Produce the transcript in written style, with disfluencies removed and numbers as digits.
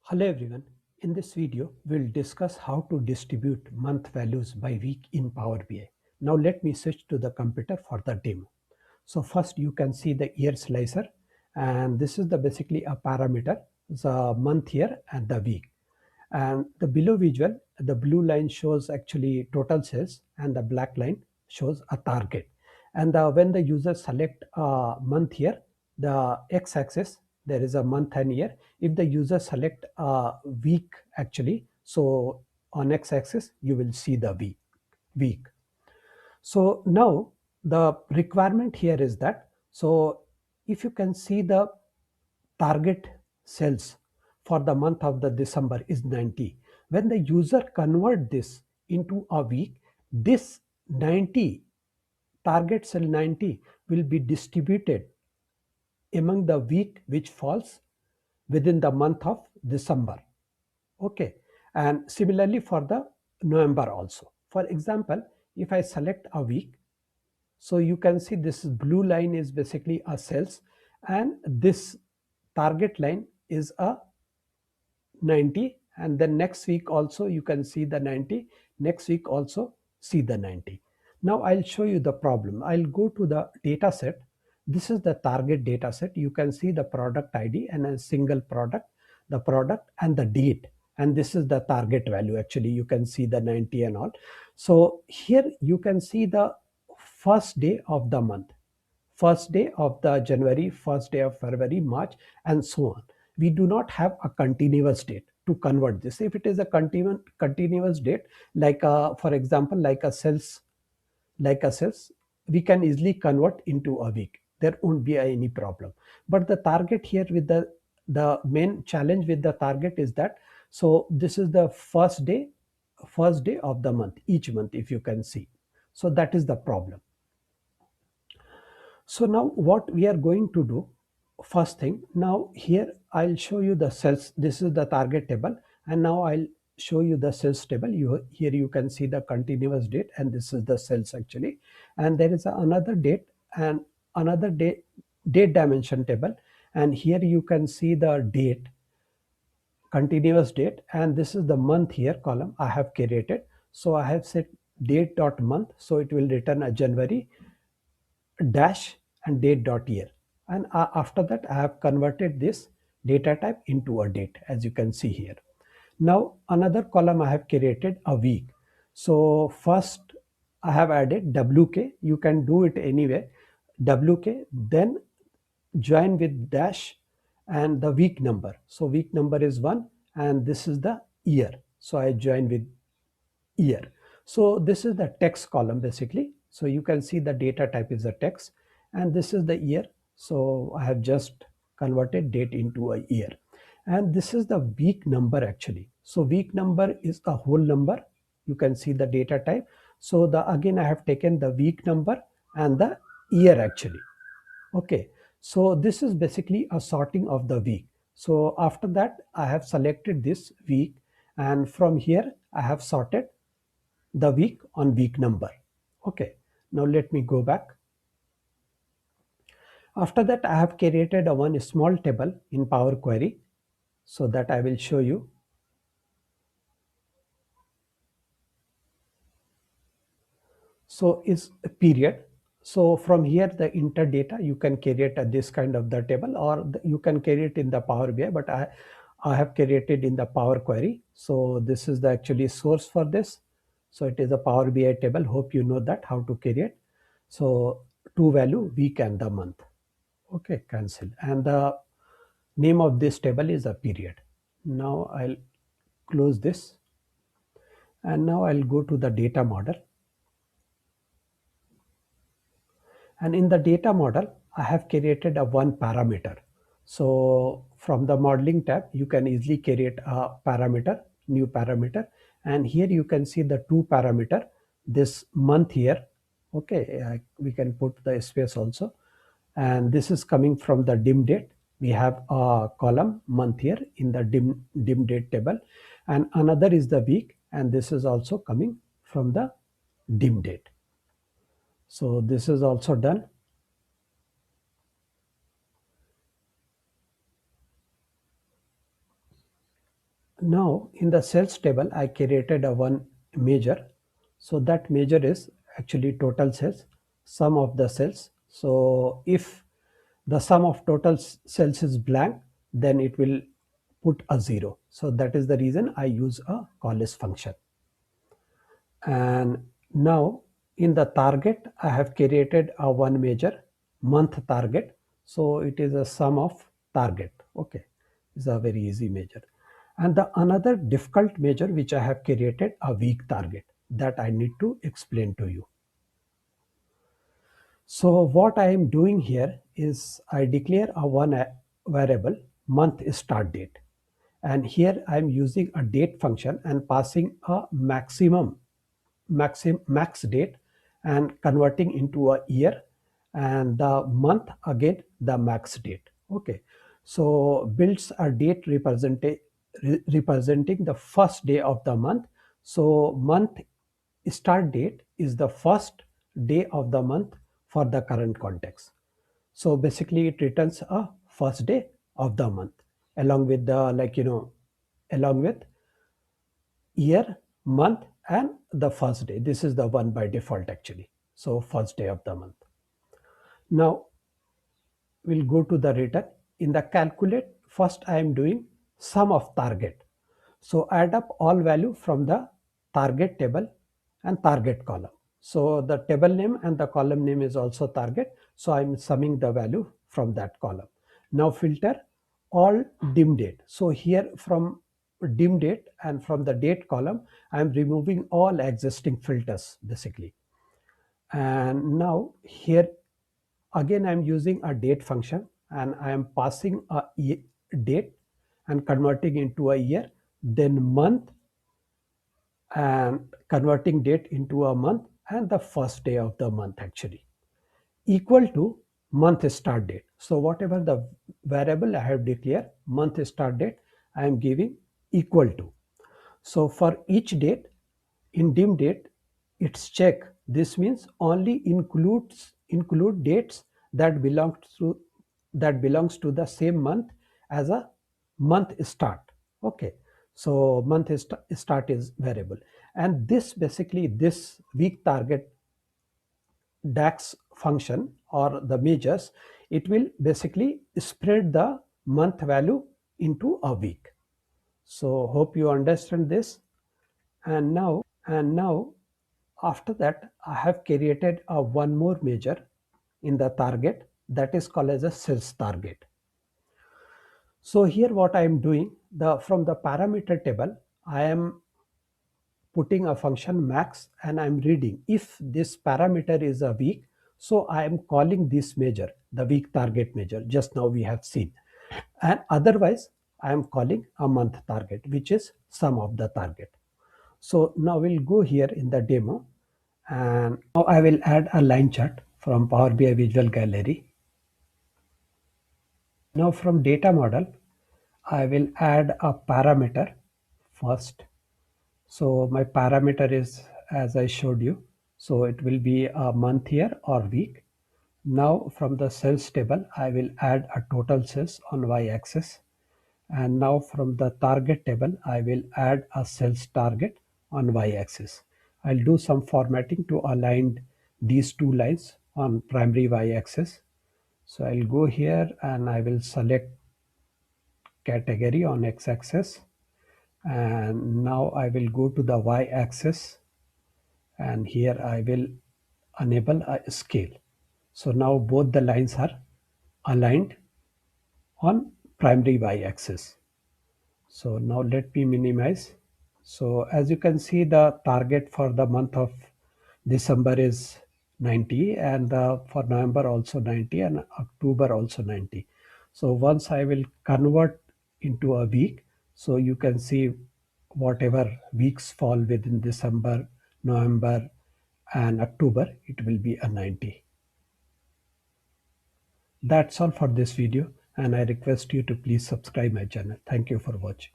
Hello everyone. In this video, we'll discuss how to distribute month values by week in Power BI. Now let me switch to the computer for the demo. So first you can see the year slicer, and this is the basically a parameter, the month here and the week. And the below visual, the blue line shows actually total sales and the black line shows a target. And when the user select a month here, the x-axis, there is a month and year. If the user select a week actually, so on x-axis, you will see the week. So now the requirement here is that, so if you can see the target sales for the month of the December is 90. When the user convert this into a week, this 90 target sale 90 will be distributed among the week which falls within the month of December. Okay, and similarly for the November also. For example, if I select a week, so you can see this blue line is basically a sales, and this target line is a 90, and then next week also you can see the 90, next week also see the 90. Now I'll show you the problem. I'll go to the data set. This is the target data set. You can see the product ID and a single product, the product and the date, and this is the target value. Actually you can see the 90 and all. So here you can see the first day of the month, first day of the January, first day of February, March, and so on. We do not have a continuous date to convert this. If it is a continuous date, like for example, like a sales, we can easily convert into a week. There won't be any problem. But the target here with the main challenge with the target is that, so this is the first day of the month, each month, if you can see. So that is the problem. So now what we are going to do, first thing, now here I'll show you the cells. This is the target table, and now I'll show you the cells table. Here you can see the continuous date, and this is the cells actually. And there is another date and another date dimension table, and here you can see the date, continuous date, and this is the month here column I have created. So I have set date dot month, so it will return a January dash and date dot year, and after that I have converted this data type into a date, as you can see here. Now another column I have created a week. So first I have added WK. You can do it anyway, WK, then join with dash and the week number. So week number is 1, and this is the year, so I join with year. So this is the text column basically. So you can see the data type is a text, and this is the year. So I have just converted date into a year, and this is the week number actually. So week number is a whole number. You can see the data type. So the again I have taken the week number and the year actually. Okay, so this is basically a sorting of the week. So after that I have selected this week, and from here I have sorted the week on week number. Okay, now let me go back. After that I have created a one small table in Power Query, so that I will show you. So is a period. So from here the inter data you can create this kind of the table, or you can create in the Power BI, but I have created in the Power Query. So this is the actually source for this. So it is a Power BI table. Hope you know that how to create. So to value week and the month. Okay, cancel. And the name of this table is a period. Now I'll close this, and now I'll go to the data model. And in the data model, I have created a one parameter. So from the modeling tab, you can easily create a parameter, new parameter. And here you can see the two parameter, this month here. Okay, we can put the space also. And this is coming from the dim date. We have a column month here in the dim date table, and another is the week, and this is also coming from the dim date. So this is also done. Now in the sales table, I created a one measure. So that measure is actually total sales, sum of the sales. So if the sum of total sales is blank, then it will put a 0. So that is the reason I use a call list function. And now in the target, I have created a one measure, month target. So it is a sum of target. Okay, it's a very easy measure. And the another difficult measure which I have created, a week target, that I need to explain to you. So what I am doing here is I declare a one variable, month start date. And here I am using a date function and passing a max date and converting into a year, and the month again the max date. Okay, so builds a date representing the first day of the month. So month start date is the first day of the month for the current context. So basically it returns a first day of the month along with the along with year, month, and the first day. This is the one by default actually. So first day of the month. Now we'll go to the return. In the calculate, first I am doing sum of target. So add up all value from the target table and target column. So the table name and the column name is also target. So I'm summing the value from that column. Now filter all dim date. So here from dim date and from the date column, I'm removing all existing filters basically. And now here again I'm using a date function and I am passing a date and converting into a year, then month and converting date into a month, and the first day of the month actually equal to month start date. So whatever the variable I have declared, month start date, I am giving equal to. So for each date, in dim date, it's check. This means only include dates that belongs to the same month as a month start. Okay, so month start is variable, and this basically this week target DAX function or the measures, it will basically spread the month value into a week. So hope you understand this. And now after that I have created a one more measure in the target, that is called as a sales target. So here what I am doing, the from the parameter table I am putting a function max and I'm reading if this parameter is a week. So I am calling this measure the week target measure, just now we have seen, and otherwise I am calling a month target, which is sum of the target. So now we'll go here in the demo, and now I will add a line chart from Power BI Visual Gallery. Now from data model, I will add a parameter first. So my parameter is as I showed you. So it will be a month here or week. Now from the sales table, I will add a total sales on y-axis. And now from the target table, I will add a sales target on y-axis. I'll do some formatting to align these two lines on primary y-axis. So I'll go here and I will select category on x-axis. And now I will go to the y-axis, and here I will enable a scale. So now both the lines are aligned on primary y-axis. So now let me minimize. So as you can see, the target for the month of December is 90, and for November also 90, and October also 90. So once I will convert into a week, so you can see whatever weeks fall within December, November, and October, it will be a 90. That's all for this video, and I request you to please subscribe my channel. Thank you for watching.